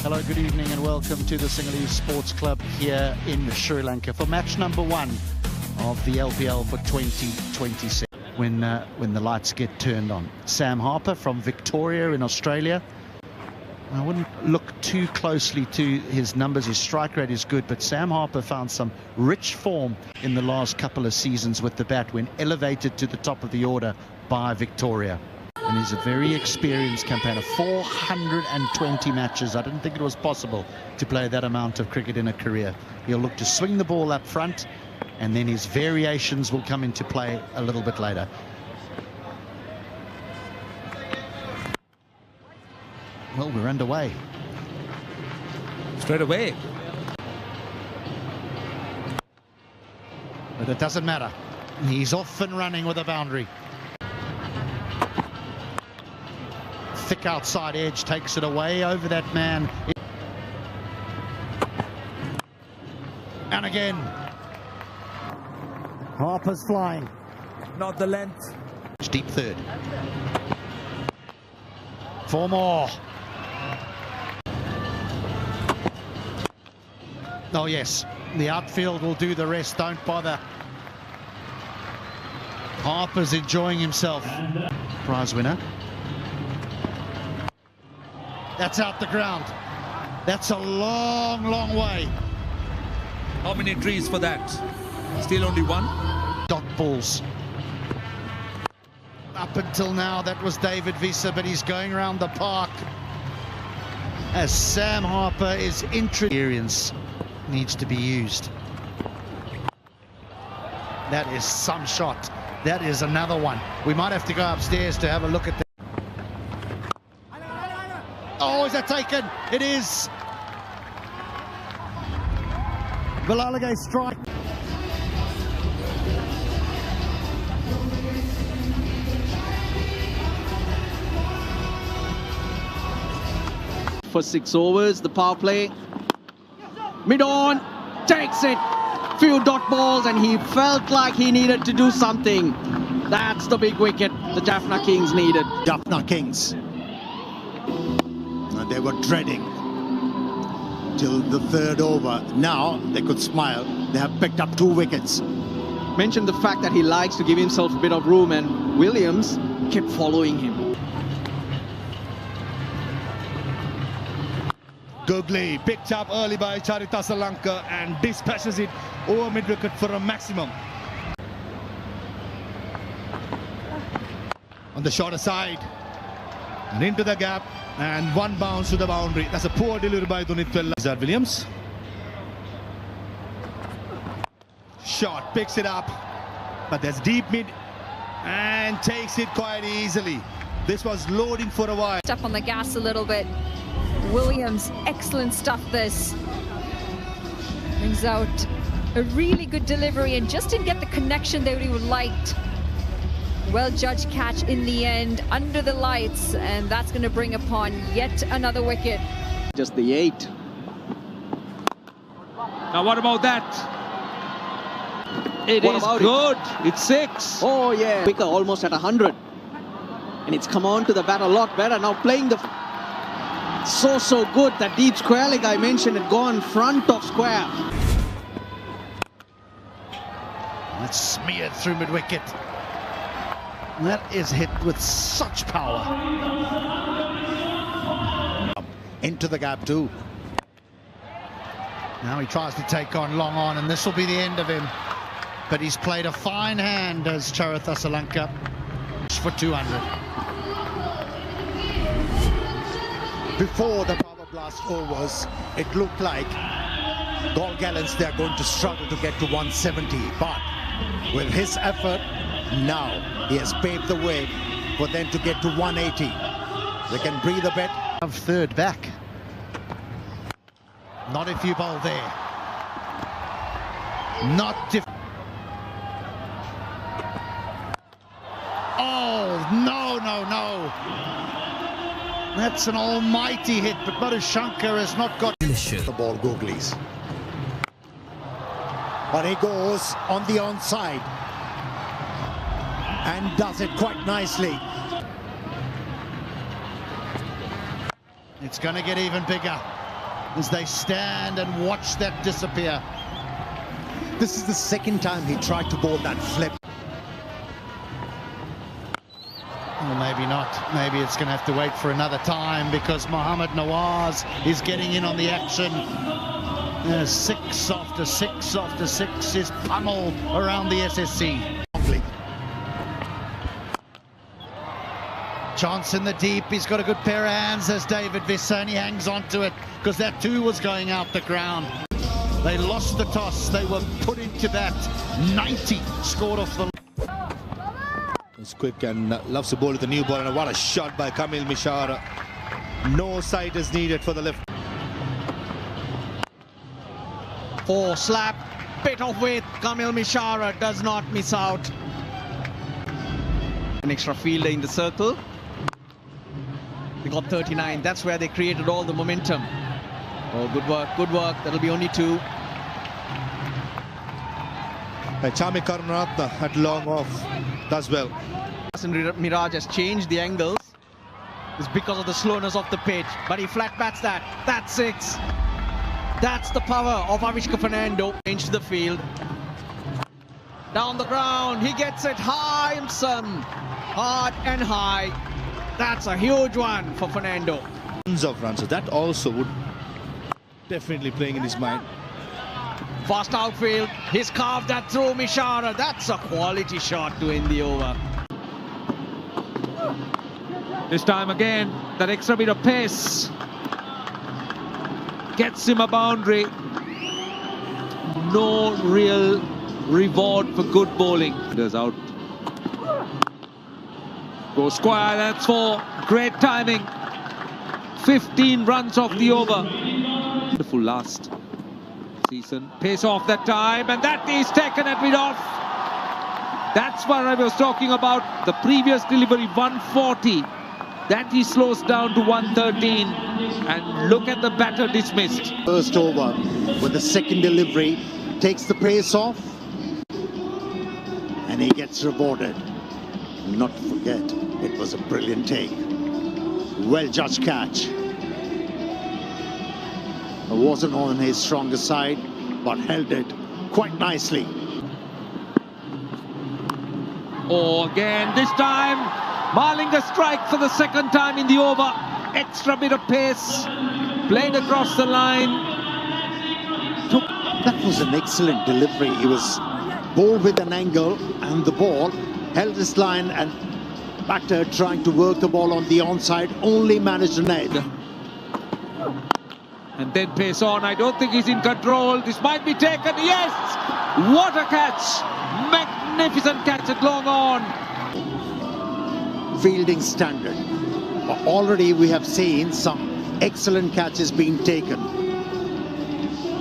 Hello, good evening and welcome to the Sinhalese Sports Club here in Sri Lanka for match number 1 of the LPL for 2026 when the lights get turned on. Sam Harper from Victoria in Australia. I wouldn't look too closely to his numbers. His strike rate is good, but Sam Harper found some rich form in the last couple of seasons with the bat when elevated to the top of the order by Victoria. And he's a very experienced campaigner. 420 matches. I didn't think it was possible to play that amount of cricket in a career. He'll look to swing the ball up front, and then his variations will come into play a little bit later. Well, we're underway. Straight away. But it doesn't matter. He's off and running with a boundary. Thick outside edge takes it away over that man. And again. Harper's flying. Not the length. Deep third. 4 more. Oh yes, the outfield will do the rest, don't bother. Harper's enjoying himself. Prize winner. That's out the ground. That's a long, long way. How many trees for that? Still only one? Dot balls. Up until now, that was David Visa, but he's going around the park as Sam Harper is experience needs to be used. That is some shot. That is another one. We might have to go upstairs to have a look at that. Oh, is that taken? It is. Vilalage strike. For 6 overs, the power play. Mid-on, takes it. Few dot balls, and he felt like he needed to do something. That's the big wicket the Jaffna Kings needed. Jaffna Kings. They were dreading till the 3rd over. Now they could smile. They have picked up 2 wickets. Mentioned the fact that he likes to give himself a bit of room, and Williams kept following him. Googly picked up early by Charith Asalanka and dispatches it over mid-wicket for a maximum. On the shorter side and into the gap, and 1 bounce to the boundary. That's a poor delivery by Dunith Williams. Shot, picks it up, but there's deep mid and takes it quite easily. This was loading for a while. Up on the gas a little bit. Williams, excellent stuff this. Brings out a really good delivery and just didn't get the connection that he would liked. Well judged catch in the end, under the lights, and that's going to bring upon yet another wicket. Just the 8. Now what about that? It What is about good. It's 6. Oh yeah, quicker, almost at 100. And it's come on to the bat a lot better. Now playing the... So good. That deep square leg I mentioned had gone front of square. That's smeared through mid-wicket. That is hit with such power. Into the gap too. Now he tries to take on long on, and this will be the end of him. But he's played a fine hand as Charith Asalanka for 200. Before the power blast overs, it looked like Gol Gallants, they are going to struggle to get to 170. But with his effort, now he has paved the way for them to get to 180. They can breathe a bit. Of third back. Not if you bowl there. Not if... Oh, no, no, no. That's an almighty hit, but Madhushankar has not got... The ball googlies. But he goes on the onside and does it quite nicely. It's going to get even bigger. as they stand and watch that disappear. This is the second time he tried to bowl that flip. Well, maybe not. Maybe it's going to have to wait for another time because Mohammad Nawaz is getting in on the action. 6 after 6 after 6 is pummeled around the SSC. Chance in the deep. He's got a good pair of hands as David Visani hangs on to it because that too was going out the ground. They lost the toss. They were put into bat. 90 scored off the... He's quick and loves to bowl with the new ball, and what a shot by Kamil Mishara. No sight is needed for the left. 4 slap, bit of width. Kamil Mishara does not miss out. An extra fielder in the circle. They got 39. That's where they created all the momentum. Oh, good work, good work. That'll be only 2. Chami Karunaratne at long off does well. Miraj has changed the angles. It's because of the slowness of the pitch, but he flat bats that. That's 6. That's the power of Avishka Fernando. Into the field. Down the ground, he gets it high and some. Hard and high. That's a huge one for Fernando. Tons of runs, so that also would definitely playing in his mind. Fast outfield, he's carved that through Mishara. That's a quality shot to end the over. This time again, that extra bit of pace gets him a boundary. No real reward for good bowling. Goes out. Goes square, that's 4. Great timing. 15 runs off the over. Wonderful last season. Pace off that time, and that is taken at mid-off. That's what I was talking about. The previous delivery, 140. That he slows down to 113. And look at the batter dismissed. First over with the second delivery, takes the pace off, and he gets rewarded. Not to forget, it was a brilliant take. Well judged catch. It wasn't on his stronger side, but held it quite nicely. Oh, again, this time, Malinga strike for the second time in the over. Extra bit of pace, played across the line. That was an excellent delivery. He was bowled with an angle, and the ball held his line, and batter trying to work the ball on the onside, only managed to net. And then pace on. I don't think he's in control. This might be taken. Yes! What a catch! Magnificent catch at long on. Fielding standard. Already we have seen some excellent catches being taken.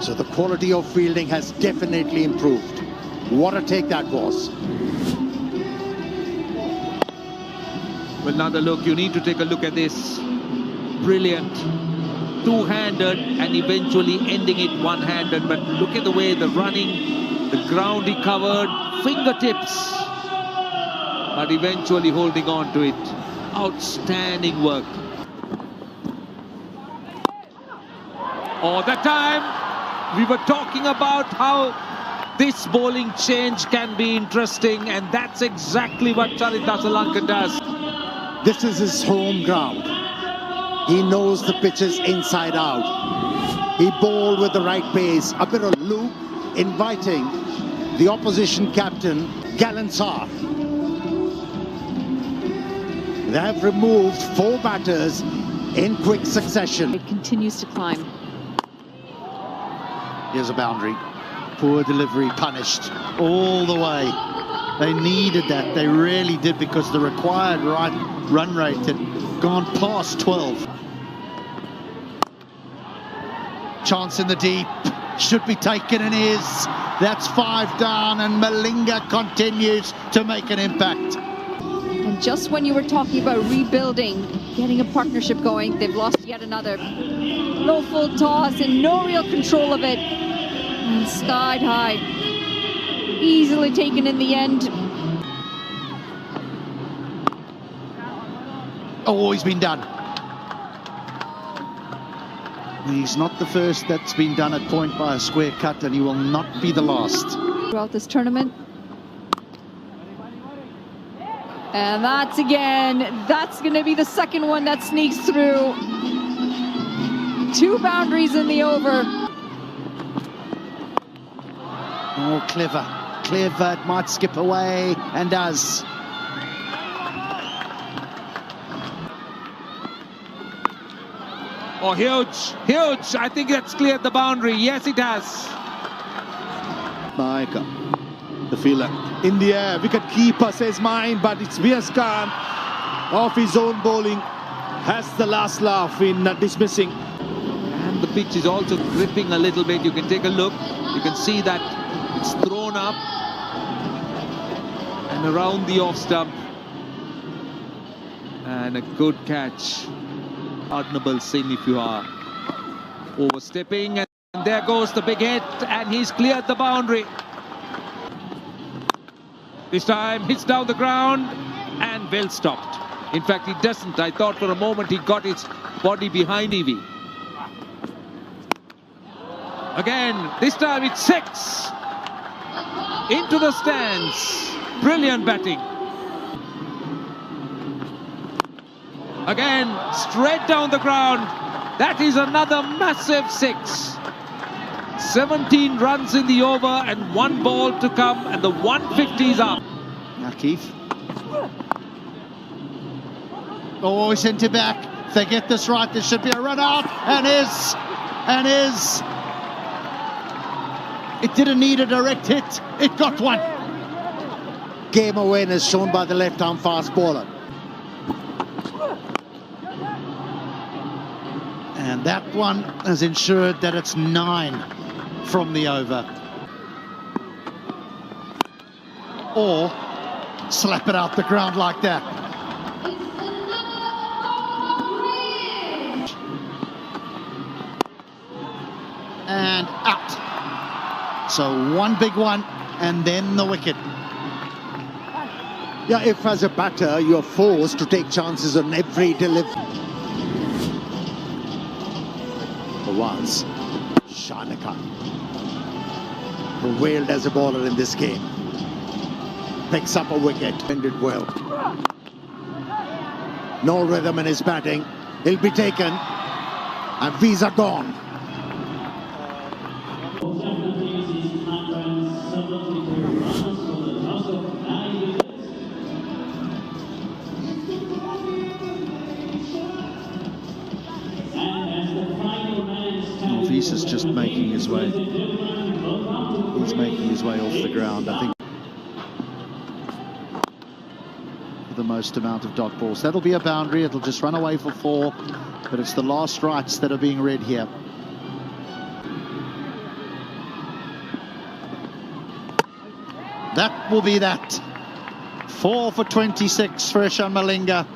So the quality of fielding has definitely improved. What a take that was. Well, another look. You need to take a look at this. Brilliant. Two-handed and eventually ending it one-handed. But look at the way the running, the ground he covered, fingertips. But eventually holding on to it. Outstanding work. Oh, that time we were talking about how this bowling change can be interesting, and that's exactly what Charit Asalanka does. This is his home ground. He knows the pitches inside out. He bowled with the right pace, a bit of loop, inviting the opposition captain, Galansar. They have removed 4 batters in quick succession. It continues to climb. Here's a boundary. Poor delivery, punished all the way. They needed that. They really did, because the required run rate had gone past 12. Chance in the deep. Should be taken and is. That's 5 down, and Malinga continues to make an impact. And just when you were talking about rebuilding, getting a partnership going, they've lost yet another. No full toss and no real control of it. And skied high. Easily taken in the end. Oh, he's been done. He's not the first that's been done at point by a square cut, and he will not be the last. Throughout this tournament. And that's going to be the second one that sneaks through. 2 boundaries in the over. Oh, clever. It might skip away, and does. Oh, huge. I think that's cleared the boundary. Yes, it has. Naika, the fielder in the air, wicket keeper says mine, but it's Vias Khan off his own bowling, has the last laugh in dismissing. And the pitch is also gripping a little bit. You can take a look. You can see that it's thrown up and around the off stump. And a good catch. Pardonable sin if you are overstepping. And there goes the big hit, and he's cleared the boundary. This time hits down the ground and well stopped. In fact, he doesn't. I thought for a moment he got his body behind Evie. Again, this time it's 6. Into the stands. Brilliant batting. Again, straight down the ground. That is another massive 6. 17 runs in the over and 1 ball to come, and the 150 is up. Nakif. Oh, he's sent it back. If they get this right, there should be a run out. And is. It didn't need a direct hit. It got one. Game awareness shown by the left-arm fast bowler. And that one has ensured that it's 9 from the over. Or slap it out the ground like that. And out. So 1 big one, and then the wicket. Yeah, if as a batter you're forced to take chances on every delivery. Once, Shanaka prevailed as a bowler in this game. Picks up a wicket. Ended well. No rhythm in his batting. He'll be taken. And Visa gone. Visa's just making his way. He's making his way off the ground, I think, for the most amount of dot balls. That'll be a boundary. It'll just run away for 4, but it's the last rights that are being read here. That will be that. 4 for 26 for Ishan Malinga.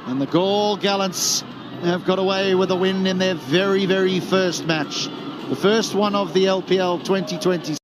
And the Gaul Gallants have got away with a win in their very, very first match. The first one of the LPL 2020.